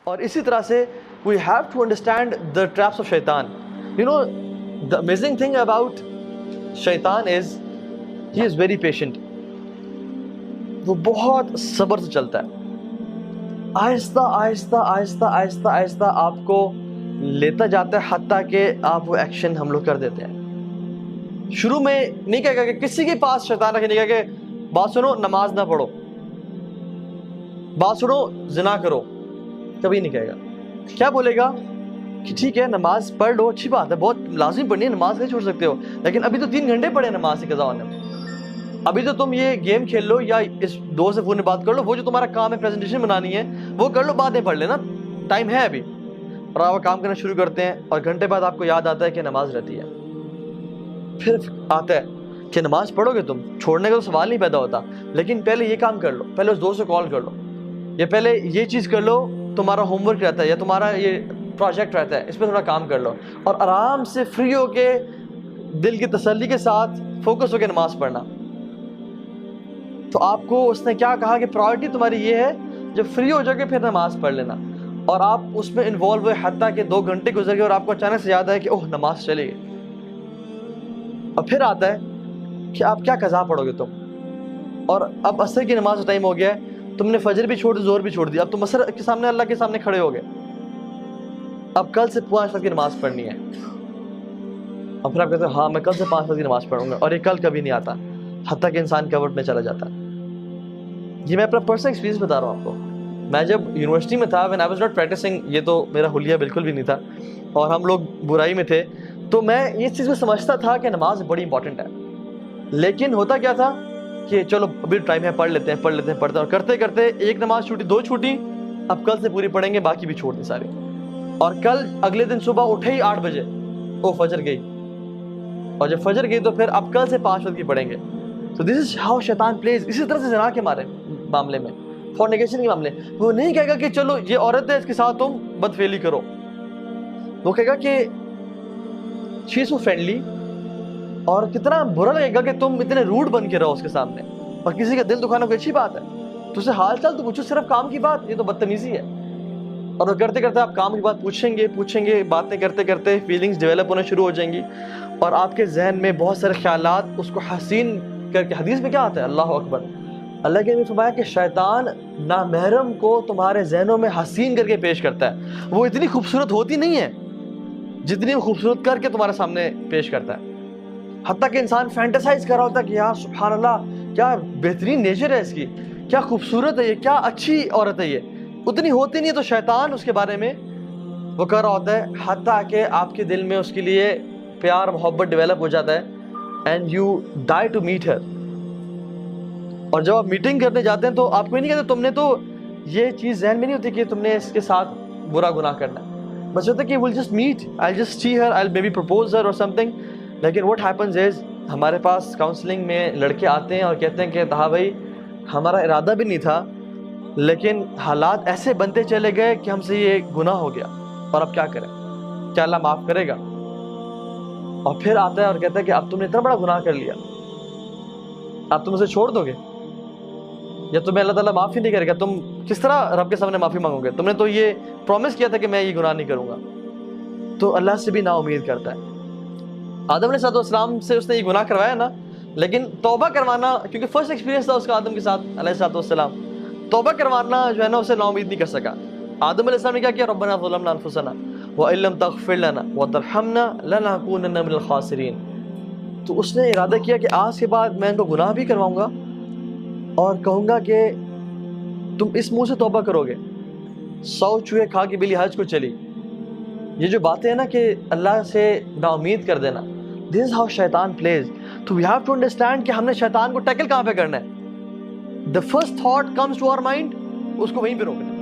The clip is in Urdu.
اور اسی طرح سے we have to understand the traps of shaitan. You know, the amazing thing about shaitan is he is very patient. وہ بہت صبر سے چلتا ہے. آہستہ آہستہ آہستہ آہستہ آہستہ آپ کو لیتا جاتا ہے حتیٰ کہ آپ وہ ایکشن ہم لوگ کر دیتے ہیں. شروع میں نہیں کہے گا کہ کسی کے پاس شیطان رکھے نہیں کہے کہ بات سنو نماز نہ پڑھو, بات سنو زنا کرو, کبھی نہیں کہے گا. کیا بولے گا کہ ٹھیک ہے نماز پڑھ لو, اچھی بات ہے, بہت لازم پڑھنی ہے, نماز نہیں چھوڑ سکتے ہو, لیکن ابھی تو 3 گھنٹے پڑھے نماز کی قضا ہونے میں. ابھی تو تم یہ گیم کھیل لو یا اس دوست سے فون میں بات کر لو, وہ جو تمہارا کام ہے پریزنٹیشن بنانی ہے وہ کر لو, بعد میں پڑھ لینا, ٹائم ہے ابھی. اور آپ کام کرنا شروع کرتے ہیں اور گھنٹے بعد آپ کو یاد آتا ہے کہ نماز رہتی ہے. پھر آتا ہے کہ نماز پڑھو گے تم, چھوڑنے کا تو سوال نہیں پیدا ہوتا, لیکن پہلے یہ کام کر لو, پہلے اس دوست سے کال کر لو, یا پہلے یہ چیز کر لو, تمہارا ہوم ورک رہتا ہے یا تمہارا یہ پروجیکٹ رہتا ہے, اس پہ تھوڑا کام کر لو, اور آرام سے فری ہو کے دل کی تسلی کے ساتھ فوکس ہو کے نماز پڑھنا. تو آپ کو اس نے کیا کہا کہ پرائورٹی تمہاری یہ ہے, جب فری ہو جاؤ گے پھر نماز پڑھ لینا, اور آپ اس میں انوالو ہوئے حتیٰ کہ 2 گھنٹے گزر گئے اور آپ کو اچانک سے یاد ہے کہ اوہ نماز چلے گئی. اور پھر آتا ہے کہ آپ کیا قضا پڑھو گے تم, اور اب عصر کی نماز کا ٹائم ہو گیا ہے, تم نے فجر بھی چھوڑ دی, ظہر بھی چھوڑ دی, اب تم عصر کے سامنے اللہ کے سامنے کھڑے ہو گئے, اب کل سے 5 وقت کی نماز پڑھنی ہے. اور پھر آپ کہتے ہیں ہاں میں کل سے 5 وقت کی نماز پڑھوں گا, اور یہ کل کبھی نہیں آتا حتیٰ کہ انسان کورٹ میں چلا جاتا ہے. یہ میں اپنا پرسنل ایکسپیرینس بتا رہا ہوں آپ کو. میں جب یونیورسٹی میں تھا, when I was not practicing, یہ تو میرا حلیہ بالکل بھی نہیں تھا اور ہم لوگ برائی میں تھے, تو میں اس چیز کو سمجھتا تھا کہ نماز بڑی امپورٹنٹ ہے. لیکن ہوتا کیا تھا کہ چلو ابھی ٹائم ہے, پڑھ لیتے ہیں پڑھتے ہیں, اور کرتے کرتے 1 نماز چھوٹی, 2 چھوٹی, اب کل سے پوری پڑھیں گے, باقی بھی چھوڑ دی ساری. اور کل اگلے دن صبح اٹھے ہی 8 بجے, وہ فجر گئی, اور جب فجر گئی تو پھر اب کل سے 5 وقت کی پڑھیں گے. تو دس از ہاؤ شیطان پلیز. اسی طرح سے زنا کے معاملے میں, فورنیکیشن کے معاملے, وہ نہیں کہے گا کہ چلو یہ عورت ہے اس کے ساتھ تم بدفعلی کرو, وہ کہے گا کہ شی از سو فرینڈلی, اور کتنا برا لگے گا کہ تم اتنے روڈ بن کے رہو اس کے سامنے, اور کسی کا دل دکھانا کوئی اچھی بات ہے, تو اسے حال چال تو پوچھو, صرف کام کی بات, یہ تو بدتمیزی ہے. اور وہ کرتے کرتے آپ کام کی بات پوچھیں گے, باتیں کرتے کرتے فیلنگز ڈیولپ ہونا شروع ہو جائیں گی, اور آپ کے ذہن میں بہت سارے خیالات اس کو حسین کر کے, حدیث میں کیا آتا ہے, اللہ اکبر, اللہ کے نے فرمایا کہ شیطان نامحرم کو تمہارے ذہنوں میں حسین کر کے پیش کرتا ہے. وہ اتنی خوبصورت ہوتی نہیں ہے جتنی وہ خوبصورت کر کے تمہارے سامنے پیش کرتا ہے, حتیٰ کہ انسان فینٹیسائز کر رہا ہوتا ہے کہ یار سبحان اللہ کیا بہترین نیچر ہے اس کی, کیا خوبصورت ہے یہ, کیا اچھی عورت ہے یہ, اتنی ہوتی نہیں ہے. تو شیطان اس کے بارے میں وہ کر رہا ہوتا ہے حتیٰ کہ آپ کے دل میں اس کے لیے پیار محبت ڈیولپ ہو جاتا ہے, and you die to meet her. اور جب آپ میٹنگ کرنے جاتے ہیں تو آپ کو نہیں کہتے, تم نے تو یہ چیز ذہن میں نہیں ہوتی کہ تم نے اس کے ساتھ برا گناہ کرنا ہے, بس ہوتا ہے کہ we'll just meet, I'll just see her, I'll maybe propose her or something. لیکن what happens is ہمارے پاس کاؤنسلنگ میں لڑکے آتے ہیں اور کہتے ہیں کہ ہاں بھائی ہمارا ارادہ بھی نہیں تھا, لیکن حالات ایسے بنتے چلے گئے کہ ہم سے یہ گناہ ہو گیا, اور اب کیا کریں, کیا اللہ معاف کرے گا؟ اور پھر آتا ہے اور کہتا ہے کہ اب تم نے اتنا بڑا گناہ کر لیا, اب تم اسے چھوڑ دو گے, یا تمہیں اللہ تعالیٰ معافی نہیں کرے گا, تم کس طرح رب کے سامنے معافی مانگو گے, تم نے تو یہ پرومس کیا تھا کہ میں یہ گناہ نہیں کروں گا. تو اللہ سے بھی نا امید کرتا ہے. آدم علیہ السلام سے اس نے یہ گناہ کروایا نا, لیکن توبہ کروانا, کیونکہ فرسٹ ایکسپیرینس تھا اس کا آدم کے ساتھ علیہ السلام, توبہ کروانا جو ہے نا اسے نا امید نہیں کر سکا. آدم علیہ السلام نے کیا کیا, ربنا ظلمنا انفسنا وان لم تغفر لنا وترحمنا لنکونن من الخاسرین. تو اس نے ارادہ کیا کہ آج کے بعد میں ان کو گناہ بھی کرواؤں گا اور کہوں گا کہ تم اس منہ سے توبہ کرو گے, 100 چوہے کھا کے بلی حج کو چلی. یہ جو باتیں ہیں نا کہ اللہ سے نا امید کر دینا, this is how شیطان plays. تو we have to understand کہ ہم نے شیطان کو ٹیکل کہاں پہ کرنا ہے. The first thought comes to our mind, اس کو وہیں پہ روکنا ہے.